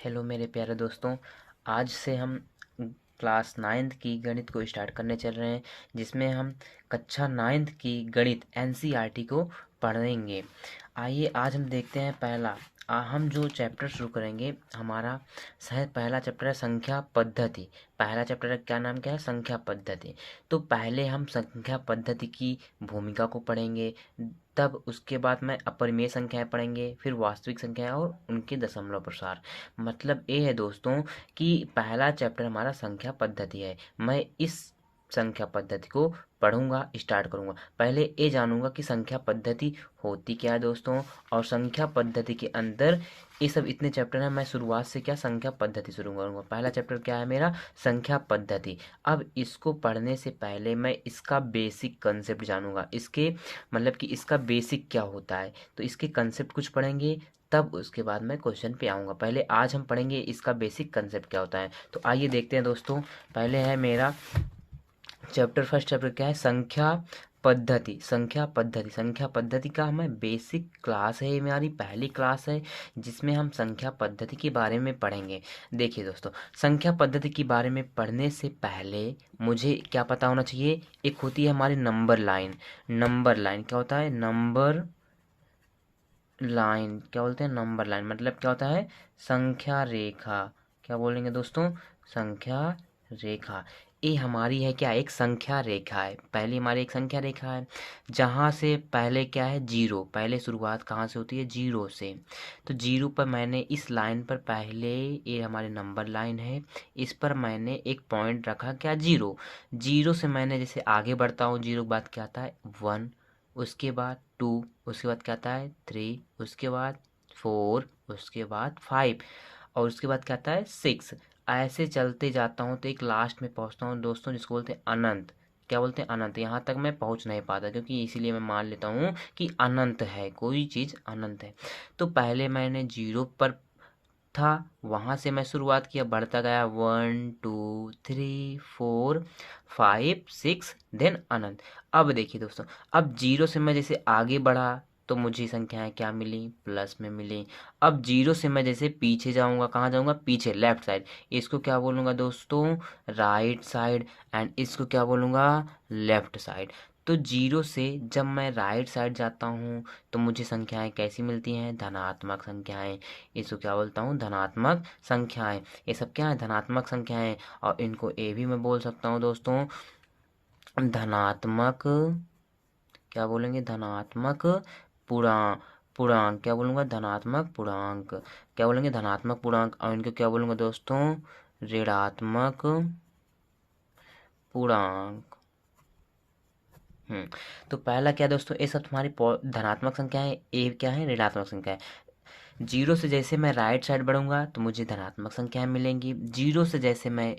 Hello मेरे प्यारे दोस्तों। आज से हम क्लास 9th की गणित को स्टार्ट करने चल रहे हैं, जिसमें हम कक्षा 9th की गणित एनसीईआरटी को पढ़ेंगे। आइए आज हम देखते हैं पहला हम जो चैप्टर शुरू करेंगे, हमारा शायद पहला चैप्टर है संख्या पद्धति। पहला चैप्टर का क्या नाम क्या है? संख्या पद्धति। तो पहले हम संख्या पद्धति की भूमिका को पढ़ेंगे, तब उसके बाद में अपरिमेय संख्याएं पढ़ेंगे, फिर वास्तविक संख्याएं और उनके दशमलव प्रसार। मतलब ये है दोस्तों कि पहला चैप्टर हमारा संख्या पद्धति है। मैं इस संख्या पद्धति को पढ़ूंगा, स्टार्ट करूंगा। पहले ये जानूंगा कि संख्या पद्धति होती क्या है दोस्तों, और संख्या पद्धति के अंदर ये सब इतने चैप्टर हैं। मैं शुरुआत से क्या संख्या पद्धति शुरू करूंगा। पहला चैप्टर क्या है मेरा? संख्या पद्धति। अब इसको पढ़ने से पहले मैं इसका बेसिक कंसेप्ट जानूंगा, इसके मतलब कि इसका बेसिक क्या होता है। तो इसके कंसेप्ट कुछ पढ़ेंगे, तब उसके बाद मैं क्वेश्चन पे आऊँगा। पहले आज हम पढ़ेंगे इसका बेसिक कंसेप्ट क्या होता है। तो आइए देखते हैं दोस्तों। पहले है मेरा चैप्टर, फर्स्ट चैप्टर क्या है? संख्या पद्धति। संख्या पद्धति, संख्या पद्धति का हमें बेसिक क्लास है, ये हमारी पहली क्लास है जिसमें हम संख्या पद्धति के बारे में पढ़ेंगे। देखिए दोस्तों, संख्या पद्धति के बारे में पढ़ने से पहले मुझे क्या पता होना चाहिए? एक होती है हमारी नंबर लाइन। नंबर लाइन क्या होता है? नंबर लाइन क्या बोलते हैं? नंबर लाइन मतलब क्या होता है? संख्या रेखा। क्या बोलेंगे दोस्तों? संख्या रेखा। ये हमारी है क्या? एक संख्या रेखा है। पहली हमारी एक संख्या रेखा है, जहाँ से पहले क्या है? जीरो। पहले शुरुआत कहाँ से होती है? जीरो से। तो जीरो पर मैंने इस लाइन पर पहले, ये हमारी नंबर लाइन है, इस पर मैंने एक पॉइंट रखा क्या? जीरो। जीरो से मैंने जैसे आगे बढ़ता हूँ, जीरो के बाद क्या आता है? 1, उसके बाद 2, उसके बाद क्या आता है? 3, उसके बाद 4, उसके बाद 5, और उसके बाद क्या आता है? 6। ऐसे चलते जाता हूँ तो एक लास्ट में पहुँचता हूँ दोस्तों, जिसको बोलते हैं अनंत। क्या बोलते हैं? अनंत। यहाँ तक मैं पहुँच नहीं पाता, क्योंकि इसीलिए मैं मान लेता हूँ कि अनंत है, कोई चीज़ अनंत है। तो पहले मैंने जीरो पर था, वहाँ से मैं शुरुआत किया, बढ़ता गया 1 2 3 4 5 6, देन अनंत। अब देखिए दोस्तों, अब जीरो से मैं जैसे आगे बढ़ा तो मुझे संख्याएं क्या मिली? प्लस में मिली। अब जीरो से मैं जैसे पीछे जाऊंगा, कहाँ जाऊंगा? पीछे, लेफ्ट साइड। इसको क्या बोलूँगा दोस्तों? Right side. एंड इसको क्या बोलूँगा? Left side. तो जीरो से जब मैं राइट साइड जाता हूँ तो मुझे संख्याएं कैसी मिलती हैं? धनात्मक संख्याएं। इसको क्या बोलता हूँ? धनात्मक संख्याएं। ये सब क्या है? धनात्मक संख्याएं। और इनको ए भी मैं बोल सकता हूँ दोस्तों, धनात्मक। क्या बोलेंगे? धनात्मक पूर्णांक। पूर्णांक क्या बोलूँगा? धनात्मक पूर्णांक। क्या बोलेंगे? धनात्मक पूर्णांक। और इनको क्या बोलूँगा दोस्तों? ऋणात्मक पूर्णांक। तो पहला क्या दोस्तों? ये सब तुम्हारी धनात्मक संख्या है, ए क्या है? ऋणात्मक संख्या है। जीरो से जैसे मैं राइट साइड बढ़ूंगा तो मुझे धनात्मक संख्याएं मिलेंगी। जीरो से जैसे मैं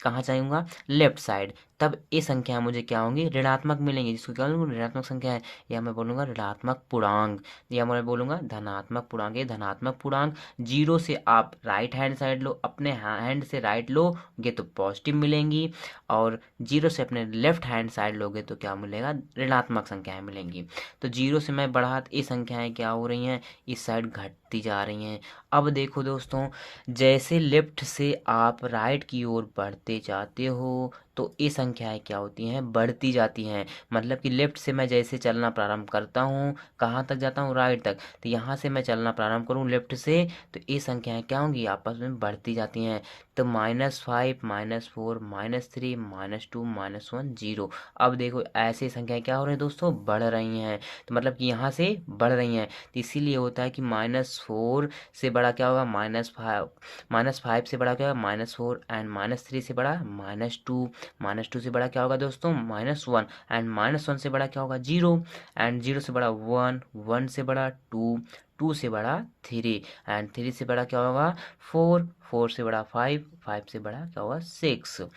कहाँ जाऊंगा? लेफ्ट साइड, तब ये संख्या मुझे क्या होंगी? ऋणात्मक मिलेंगी, जिसको क्या बोलूँगा? ऋणात्मक संख्या है, या मैं बोलूँगा ऋणात्मक पूर्णांक, या मैं बोलूँगा धनात्मक पूर्णांक। ये धनात्मक पूर्णांक। जीरो से आप राइट हैंड साइड लो, अपने हैंड से राइट लोगे तो पॉजिटिव मिलेंगी, और जीरो से अपने लेफ्ट हैंड साइड लोगे तो क्या मिलेगा? ऋणात्मक संख्याएं मिलेंगी। तो जीरो से मैं बढ़ा तो ये संख्याएं क्या हो रही हैं? इस साइड घटती जा रही हैं। अब देखो दोस्तों, जैसे लेफ्ट से आप राइट की ओर बढ़ते जाते हो तो ये संख्याएं क्या होती हैं? बढ़ती जाती हैं। मतलब कि लेफ्ट से मैं जैसे चलना प्रारंभ करता हूँ, कहाँ तक जाता हूँ? राइट तक। तो यहाँ से मैं चलना प्रारंभ करूँ लेफ्ट से, तो ये संख्याएं क्या होंगी? आपस में बढ़ती जाती हैं। तो -5, -4, -3, -2, -1, 0। अब देखो ऐसे संख्याएं क्या हो रही हैं दोस्तों? बढ़ रही हैं। तो मतलब कि यहाँ से बढ़ रही हैं, तो इसीलिए होता है कि -4 से बड़ा क्या होगा? -5। -5 से बड़ा क्या होगा? -4। एंड -3 से बड़ा -2। -2 से बड़ा क्या होगा दोस्तों? -1। एंड -1 से बड़ा क्या होगा? 0। एंड 0 से बड़ा 1। 1 से बड़ा 2। 2 से बड़ा 3। एंड 3 से बड़ा क्या होगा? 4। 4 से बड़ा 5। 5 से बड़ा क्या होगा? 6।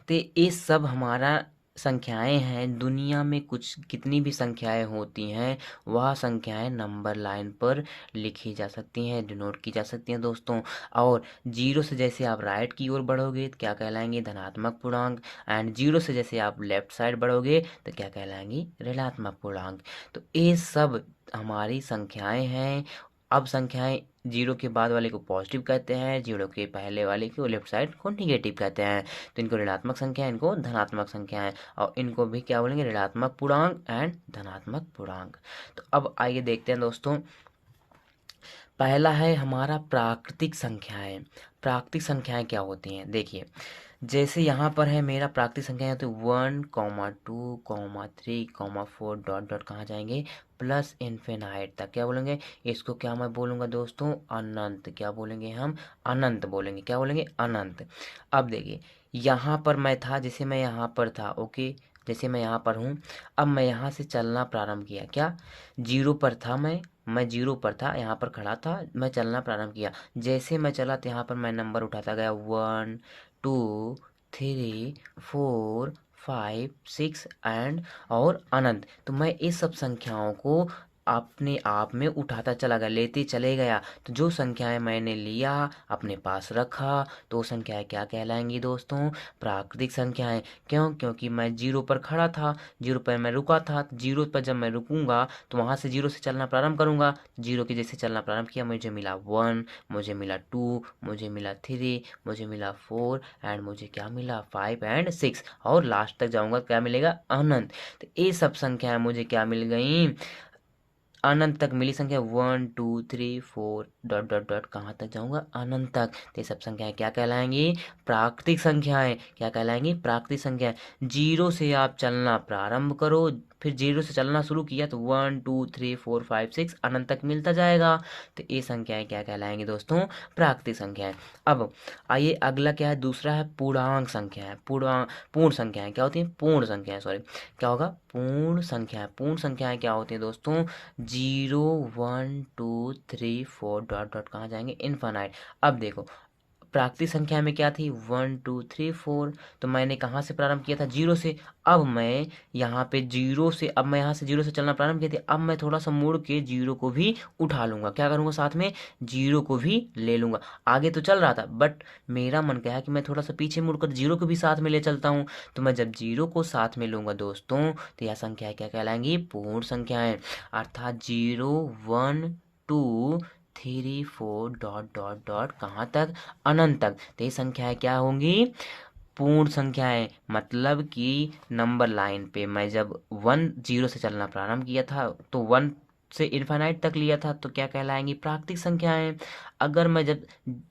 तो ये सब हमारा संख्याएं हैं। दुनिया में कुछ कितनी भी संख्याएं होती हैं, वह संख्याएं नंबर लाइन पर लिखी जा सकती हैं, डिनोट की जा सकती हैं दोस्तों। और जीरो से जैसे आप राइट की ओर बढ़ोगे तो क्या कहलाएंगे? धनात्मक पूर्णांक। एंड जीरो से जैसे आप लेफ्ट साइड बढ़ोगे तो क्या कहलाएंगी? ऋणात्मक पूर्णांक। तो ये सब हमारी संख्याएं हैं। अब संख्याएं जीरो के बाद वाले को पॉजिटिव कहते हैं, जीरो के पहले वाले को लेफ्ट साइड को निगेटिव कहते हैं। तो इनको ऋणात्मक संख्या है, इनको धनात्मक संख्या है, और इनको भी क्या बोलेंगे, ऋणात्मक पूर्णांक एंड धनात्मक पूर्णांक। तो अब आइए देखते हैं दोस्तों, पहला है हमारा प्राकृतिक संख्याएं। प्राकृतिक संख्याएं क्या होती हैं, देखिए जैसे यहाँ पर है मेरा प्राकृतिक संख्या है, तो 1, 2, 3, 4 डॉट कहाँ जाएंगे, प्लस इन्फिनाइट तक। क्या बोलेंगे इसको, क्या मैं बोलूँगा दोस्तों, अनंत। क्या बोलेंगे हम, अनंत बोलेंगे। क्या बोलेंगे, अनंत। अब देखिए यहाँ पर मैं था, जैसे मैं यहाँ पर था, ओके, जैसे मैं यहाँ पर हूँ, अब मैं यहाँ से चलना प्रारंभ किया, क्या जीरो पर था मैं जीरो पर था, यहाँ पर खड़ा था, मैं चलना प्रारंभ किया। जैसे मैं चला तो यहाँ पर मैं नंबर उठाता गया, 1, 2, 3, 4, 5, 6 एंड और अनंत। तो मैं इस सब संख्याओं को अपने आप में उठाता चला गया, लेते चले गया। तो जो संख्याएं मैंने लिया अपने पास रखा, तो संख्याएं क्या कहलाएंगी दोस्तों, प्राकृतिक संख्याएं। क्यों, क्योंकि मैं जीरो पर खड़ा था, जीरो पर मैं रुका था, जीरो पर जब मैं रुकूंगा तो वहां से जीरो से चलना प्रारंभ करूंगा। जीरो के जैसे चलना प्रारंभ किया, मुझे मिला 1, मुझे मिला 2, मुझे मिला 3, मुझे मिला 4 एंड मुझे क्या मिला 5 एंड 6, और लास्ट तक जाऊंगा क्या मिलेगा, अनंत। तो ये सब संख्याएं मुझे क्या मिल गई, अनंत तक मिली संख्या, 1, 2, 3, 4 डॉट डॉट डॉट कहाँ तक जाऊंगा, अनंत तक। तो ये सब संख्याएं क्या कहलाएंगी, प्राकृतिक संख्याएं। क्या कहलाएंगी, प्राकृतिक संख्याएं। जीरो से आप चलना प्रारंभ करो, फिर जीरो से चलना शुरू किया तो 1, 2, 3, 4, 5, 6 अनंत तक मिलता जाएगा। तो ये संख्याएं क्या कहलाएंगी दोस्तों, प्राकृतिक संख्याएं। अब आइए अगला क्या है, दूसरा है पूर्णांक संख्याएं। पूर्ण संख्याएं क्या होती हैं, पूर्ण संख्याएं, सॉरी, क्या होगा, पूर्ण संख्याएं। पूर्ण संख्याएं क्या होती हैं दोस्तों, 0, 1, 2, 3, 4 डॉट डॉट कहाँ जाएंगे, इनफाइनाइट। अब देखो प्राकृतिक संख्या में क्या थी, 1, 2, 3, 4, तो मैंने कहाँ से प्रारंभ किया था, जीरो से। अब मैं यहाँ पे जीरो से, अब मैं यहाँ से जीरो से चलना प्रारंभ किया था, अब मैं थोड़ा सा मुड़ के जीरो को भी उठा लूंगा। क्या करूंगा, साथ में जीरो को भी ले लूंगा। आगे तो चल रहा था, बट मेरा मन क्या है कि मैं थोड़ा सा पीछे मुड़कर जीरो को भी साथ में ले चलता हूँ। तो मैं जब जीरो को साथ में लूंगा दोस्तों, तो यह संख्याएं क्या कहलाएंगी, पूर्ण संख्याएं। अर्थात 0, 1, 2, 3, 4 डॉट डॉट डॉट कहाँ तक, अनंत तक। तो ये संख्याएं क्या होंगी, पूर्ण संख्याएं। मतलब कि नंबर लाइन पे मैं जब 1, 0 से चलना प्रारंभ किया था, तो 1 से इनफाइनाइट तक लिया था, तो क्या कहलाएंगी, प्राकृतिक संख्याएं। अगर मैं जब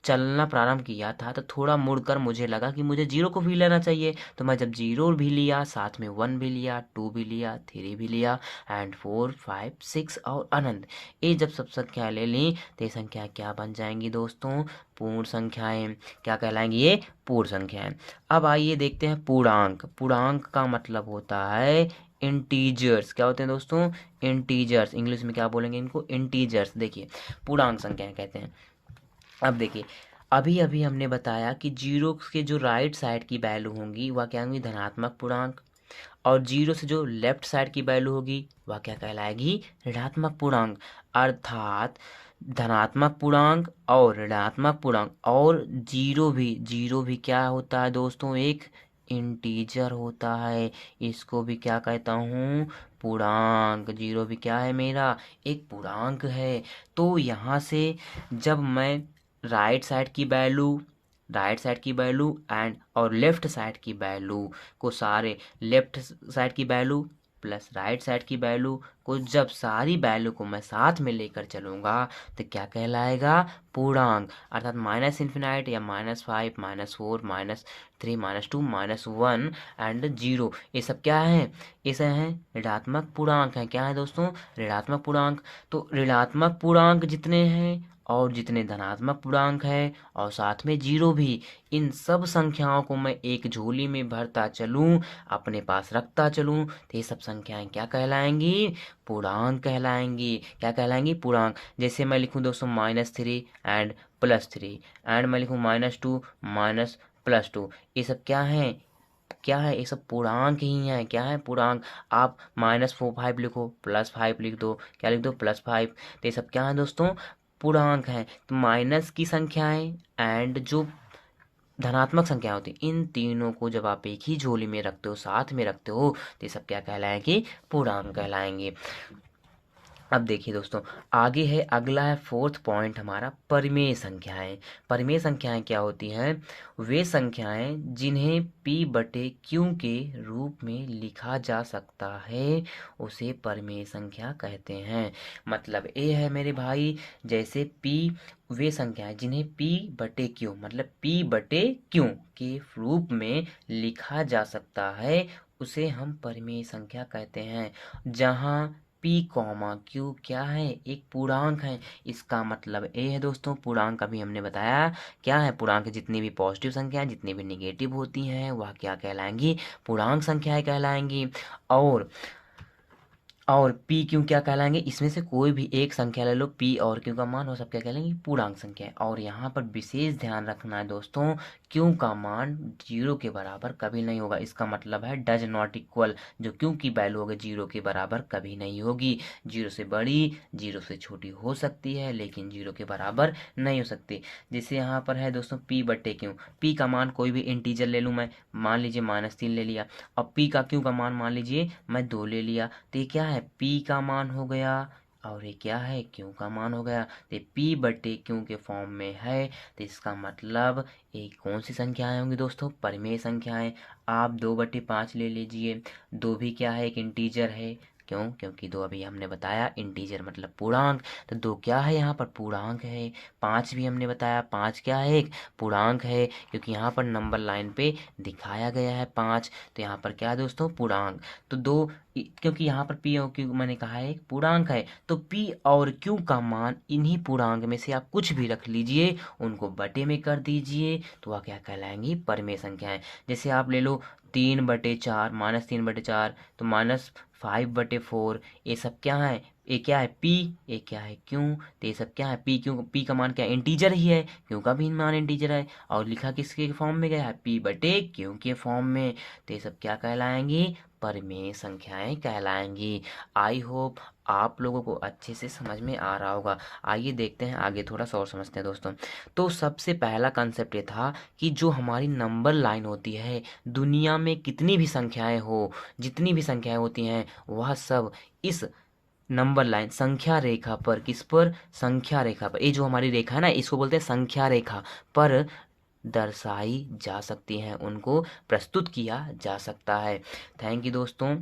चलना प्रारंभ किया था तो थोड़ा मुड़कर मुझे लगा कि मुझे जीरो को भी लेना चाहिए, तो मैं जब जीरो भी लिया, साथ में 1 भी लिया, 2 भी लिया, 3 भी लिया एंड 4, 5, 6 और अनंत। ये जब सब संख्या ले ली तो ये संख्या क्या बन जाएंगी दोस्तों, पूर्ण संख्याएं। क्या कहलाएंगी, ये पूर्ण संख्याएं। अब आइए देखते हैं पूर्णांक। पूर्णांक का मतलब होता है इंटीजर्स। क्या होते हैं दोस्तों, इंटीजर्स। इंग्लिश में क्या बोलेंगे इनको, इंटीजर्स। देखिए पूर्णांक संख्याएं कहते हैं। अब देखिए अभी अभी हमने बताया कि जीरो के जो राइट साइड की वैल्यू होंगी वह क्या होंगी, धनात्मक पूर्णांक, और जीरो से जो लेफ्ट साइड की वैल्यू होगी वह क्या कहलाएगी, ऋणात्मक पूर्णांक। अर्थात धनात्मक पूर्णांक और ऋणात्मक पूर्णांक, और जीरो भी क्या होता है दोस्तों, एक इंटीजर होता है। इसको भी क्या कहता हूँ, पूर्णांक। जीरो भी क्या है मेरा, एक पूर्णांक है। तो यहाँ से जब मैं राइट साइड की वैल्यू, एंड और लेफ्ट साइड की वैल्यू को, सारे लेफ्ट साइड की वैल्यू प्लस राइट साइड की वैल्यू को, जब सारी वैल्यू को मैं साथ में लेकर चलूंगा तो क्या कहलाएगा, पूर्णांक। अर्थात माइनस इन्फिनाइट या -5, -4, -3, -2, -1 एंड जीरो, ये सब क्या है, ये सब हैं ऋणात्मक पूर्णांक हैं। क्या है दोस्तों, ऋणात्मक पूर्णांक। तो ऋणात्मक पूर्णांक जितने हैं और जितने धनात्मक पूर्णांक है और साथ में जीरो भी, इन सब संख्याओं को मैं एक झोली में भरता चलूं, अपने पास रखता चलूं, तो ये सब संख्याएं क्या कहलाएंगी, पूर्णांक कहलाएंगी। क्या कहलाएंगी, पूर्णांक। जैसे मैं लिखूं दोस्तों -3 एंड +3, एंड मैं लिखूं -2 माइनस +2, ये सब क्या है, क्या है, ये सब पूर्णांक ही है। क्या है, पूर्णांक। आप -5 लिखो, +5 लिख दो, क्या लिख दो, +5। तो ये सब क्या है दोस्तों, पूर्णांक है। तो माइनस की संख्याएं एंड जो धनात्मक संख्या होती है, इन तीनों को जब आप एक ही झोली में रखते हो, साथ में रखते हो, तो ये सब क्या कहलाएंगे, पूर्णांक कहलाएंगे। अब देखिए दोस्तों, आगे है, अगला है फोर्थ पॉइंट हमारा, परिमेय संख्याएं। परिमेय संख्याएं क्या होती हैं? वे संख्याएं जिन्हें p बटे q के रूप में लिखा जा सकता है उसे परिमेय संख्या कहते हैं। मतलब ये है मेरे भाई, जैसे p, वे संख्याएं जिन्हें p बटे q मतलब p बटे q के रूप में लिखा जा सकता है उसे हम परिमेय संख्या कहते हैं। जहाँ p कॉमा q क्या है? एक पूर्णांक है। इसका मतलब ये है दोस्तों, पूर्णांक अभी हमने बताया क्या है, पूर्णांक जितनी भी पॉजिटिव संख्याएं जितनी भी निगेटिव होती हैं वह क्या कहलाएंगी? पूर्णांक संख्याएं कहलाएंगी। और और p क्यों क्या कहलाएंगे? इसमें से कोई भी एक संख्या ले लो, p और q का मान, वो सब क्या कहलाएंगी? पूर्णांक संख्या। और यहाँ पर विशेष ध्यान रखना है दोस्तों, q का मान 0 के बराबर कभी नहीं होगा। इसका मतलब है डज नॉट इक्वल, जो q की वैल्यू होगी 0 के बराबर कभी नहीं होगी। 0 से बड़ी, 0 से छोटी हो सकती है, लेकिन 0 के बराबर नहीं हो सकती। जैसे यहाँ पर है दोस्तों p बटे q, p का मान कोई भी इंटीजर ले लूँ मैं, मान लीजिए -3 ले लिया, और p का q का मान मान लीजिए मैं 2 ले लिया, तो ये क्या है? p का मान हो गया, और ये क्या है? q का मान हो गया। तो ये p बटे q के फॉर्म में है, तो इसका मतलब ये कौन सी संख्याएं होंगी दोस्तों? परिमेय संख्याएं। आप 2/5 ले लीजिए, 2 भी क्या है? एक इंटीजर है। क्यों? क्योंकि 2 अभी हमने बताया इंटीजर मतलब पूर्णांक, तो 2 क्या है? यहाँ पर पूर्णांक है। 5 भी हमने बताया, 5 क्या है? एक पूर्णांक है, क्योंकि यहाँ पर नंबर लाइन पे दिखाया गया है 5, तो यहाँ पर क्या है दोस्तों? पूर्णांक। तो 2, क्योंकि यहाँ पर p और q मैंने कहा है एक पूर्णांक है, तो p और q का मान इन्हीं पूर्णांक में से आप कुछ भी रख लीजिए, उनको बटे में कर दीजिए, तो वह क्या कहलाएंगी? परिमेय संख्याएं। जैसे आप ले लो 3/4, -3/4, तो -5/4, ये सब क्या है? ये क्या है? p, ये क्या है? q, तो ये सब क्या है? p, q, p का मान क्या? इंटीजर ही है, q का भी मान इंटीजर है, और लिखा किसके फॉर्म में गया है? p बटे q के फॉर्म में, तो ये सब क्या कहलाएंगी? परिमेय संख्याएं कहलाएंगी। आई होप आप लोगों को अच्छे से समझ में आ रहा होगा। आइए देखते हैं आगे, थोड़ा सा और समझते हैं दोस्तों। तो सबसे पहला कंसेप्ट ये था कि जो हमारी नंबर लाइन होती है, दुनिया में कितनी भी संख्याएं हो, जितनी भी संख्याएं होती हैं, वह सब इस नंबर लाइन संख्या रेखा पर, किस पर? संख्या रेखा पर, ये जो हमारी रेखा है ना, इसको बोलते हैं संख्या रेखा पर दर्शाई जा सकती हैं, उनको प्रस्तुत किया जा सकता है। थैंक यू दोस्तों।